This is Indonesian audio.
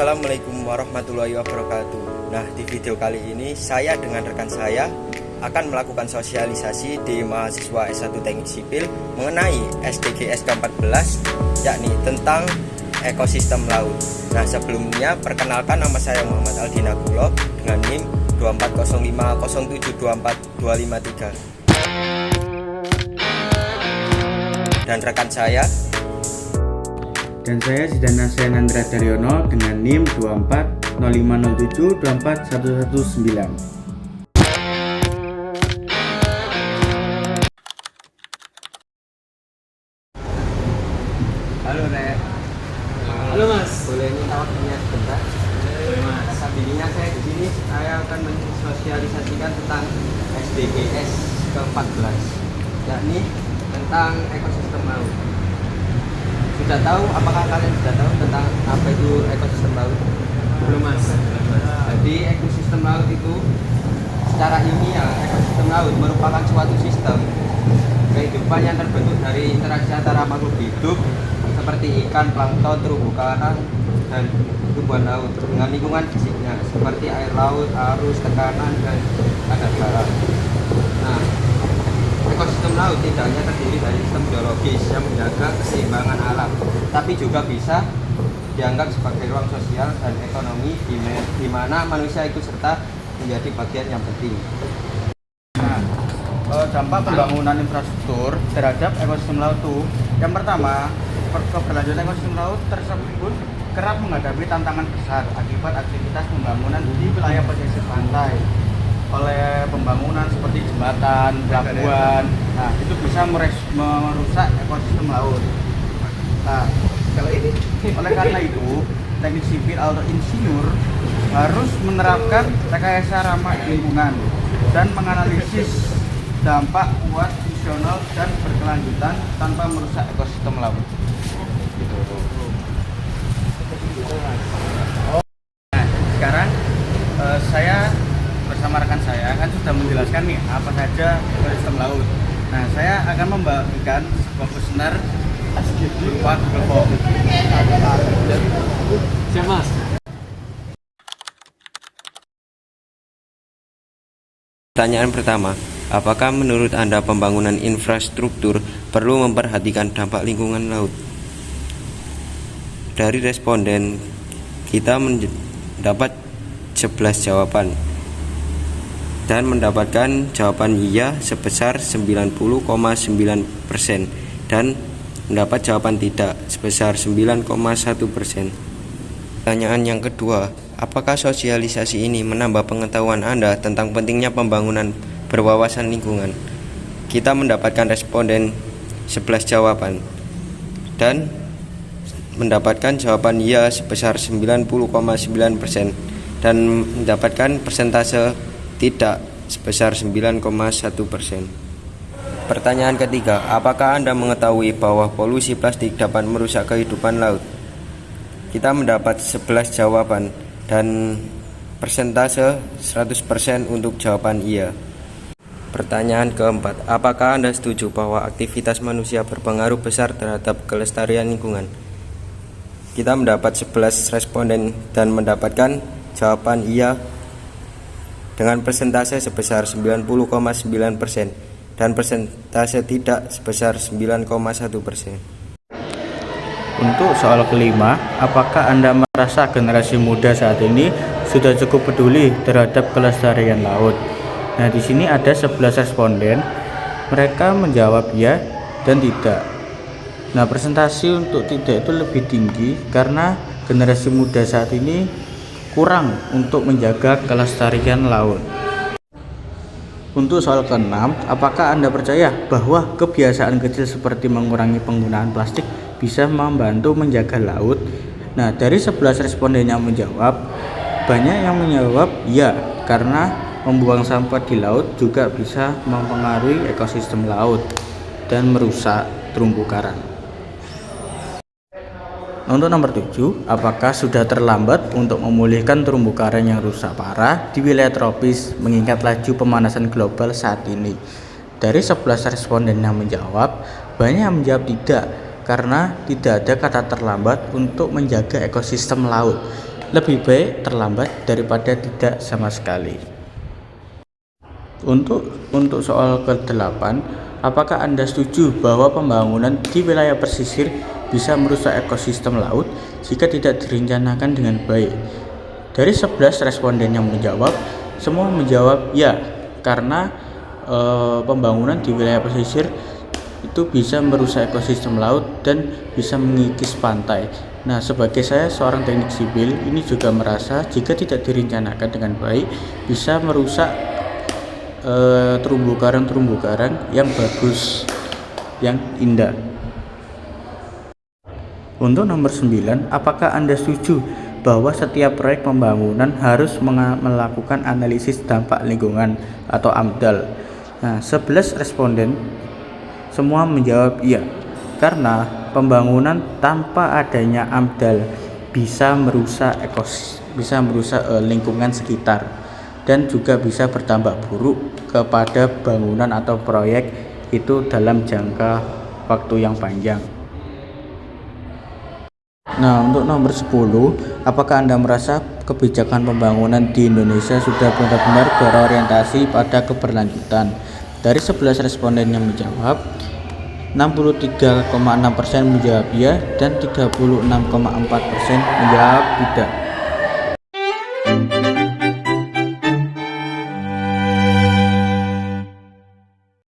Assalamualaikum warahmatullahi wabarakatuh. Nah, di video kali ini saya dengan rekan saya akan melakukan sosialisasi di mahasiswa S1 Teknik Sipil mengenai SDGs ke-14, yakni tentang ekosistem laut. Nah, sebelumnya perkenalkan, nama saya Muhammad Aldin Agulo dengan NIM 24050724253. Dan rekan saya. Dan saya Zidane Nandra Daryono dengan NIM 240507241119. Halo Rek. Halo Mas. Boleh minta waktunya sebentar? Boleh Mas. Sampingnya saya di sini saya akan mensosialisasikan tentang SDGs ke-14, yakni tentang ekosistem laut. Sudah tahu, apakah kalian sudah tahu tentang apa itu ekosistem laut? Belum Mas. Jadi ekosistem laut itu secara ilmiah, ekosistem laut merupakan suatu sistem kehidupan yang terbentuk dari interaksi antara makhluk hidup seperti ikan, plankton, terumbu karang, dan tumbuhan laut dengan lingkungan fisiknya seperti air laut, arus, tekanan, dan kadar garam. Nah, ekosistem laut tidak hanya terdiri dari sistem biologis yang menjaga keseimbangan alam, tapi juga bisa dianggap sebagai ruang sosial dan ekonomi di mana manusia ikut serta menjadi bagian yang penting. Nah, dampak pembangunan infrastruktur terhadap ekosistem laut itu, yang pertama, keberlanjutan ekosistem laut tersebut kerap menghadapi tantangan besar akibat aktivitas pembangunan di wilayah pesisir pantai. Oleh pembangunan seperti jembatan, pelabuhan, nah itu bisa merusak ekosistem laut. Nah, oleh karena itu, teknik sipil atau insinyur harus menerapkan rekayasa ramah lingkungan dan menganalisis dampak kuat, fungsional, dan berkelanjutan tanpa merusak ekosistem laut. Gitu. Nah, sekarang saya bersama rekan saya kan sudah menjelaskan nih apa saja ekosistem laut. Nah, saya akan membagikan sebuah kuesioner berupa Google Form. Siap Mas. Pertanyaan pertama, apakah menurut Anda pembangunan infrastruktur perlu memperhatikan dampak lingkungan laut? Dari responden, kita mendapat 11 jawaban dan mendapatkan jawaban iya sebesar 90,9% dan mendapat jawaban tidak sebesar 9,1%. Pertanyaan yang kedua, apakah sosialisasi ini menambah pengetahuan Anda tentang pentingnya pembangunan berwawasan lingkungan? Kita mendapatkan responden 11 jawaban dan mendapatkan jawaban iya sebesar 90,9% dan mendapatkan persentase tidak sebesar 9,1%. Pertanyaan ketiga, apakah Anda mengetahui bahwa polusi plastik dapat merusak kehidupan laut? Kita mendapat 11 jawaban dan persentase 100% untuk jawaban iya. Pertanyaan keempat, apakah Anda setuju bahwa aktivitas manusia berpengaruh besar terhadap kelestarian lingkungan? Kita mendapat 11 responden dan mendapatkan jawaban iya dengan persentase sebesar 90,9% dan persentase tidak sebesar 9,1%. Untuk soal kelima, apakah Anda merasa generasi muda saat ini sudah cukup peduli terhadap kelestarian laut? Nah, di sini ada 11 responden. Mereka menjawab ya dan tidak. Nah, presentasi untuk tidak itu lebih tinggi karena generasi muda saat ini kurang untuk menjaga kelestarian laut. Untuk soal keenam, apakah Anda percaya bahwa kebiasaan kecil seperti mengurangi penggunaan plastik bisa membantu menjaga laut? Nah, dari 11 responden yang menjawab, banyak yang menjawab ya, karena membuang sampah di laut juga bisa mempengaruhi ekosistem laut dan merusak terumbu karang. Untuk nomor 7, apakah sudah terlambat untuk memulihkan terumbu karang yang rusak parah di wilayah tropis mengingat laju pemanasan global saat ini? Dari 11 responden yang menjawab, banyak yang menjawab tidak, karena tidak ada kata terlambat untuk menjaga ekosistem laut. Lebih baik terlambat daripada tidak sama sekali. Untuk soal ke-8, apakah Anda setuju bahwa pembangunan di wilayah pesisir bisa merusak ekosistem laut jika tidak direncanakan dengan baik? Dari 11 responden yang menjawab, semua menjawab ya, karena pembangunan di wilayah pesisir itu bisa merusak ekosistem laut dan bisa mengikis pantai. Nah, sebagai saya seorang teknik sipil, ini juga merasa jika tidak direncanakan dengan baik bisa merusak terumbu karang yang bagus, yang indah. Untuk nomor 9, apakah Anda setuju bahwa setiap proyek pembangunan harus melakukan analisis dampak lingkungan atau AMDAL? Nah, 11 responden semua menjawab iya, karena pembangunan tanpa adanya AMDAL bisa merusak lingkungan sekitar dan juga bisa berdampak buruk kepada bangunan atau proyek itu dalam jangka waktu yang panjang. Nah, untuk nomor 10, apakah Anda merasa kebijakan pembangunan di Indonesia sudah benar-benar berorientasi pada keberlanjutan? Dari 11 responden yang menjawab, 63,6% menjawab ya dan 36,4% menjawab tidak.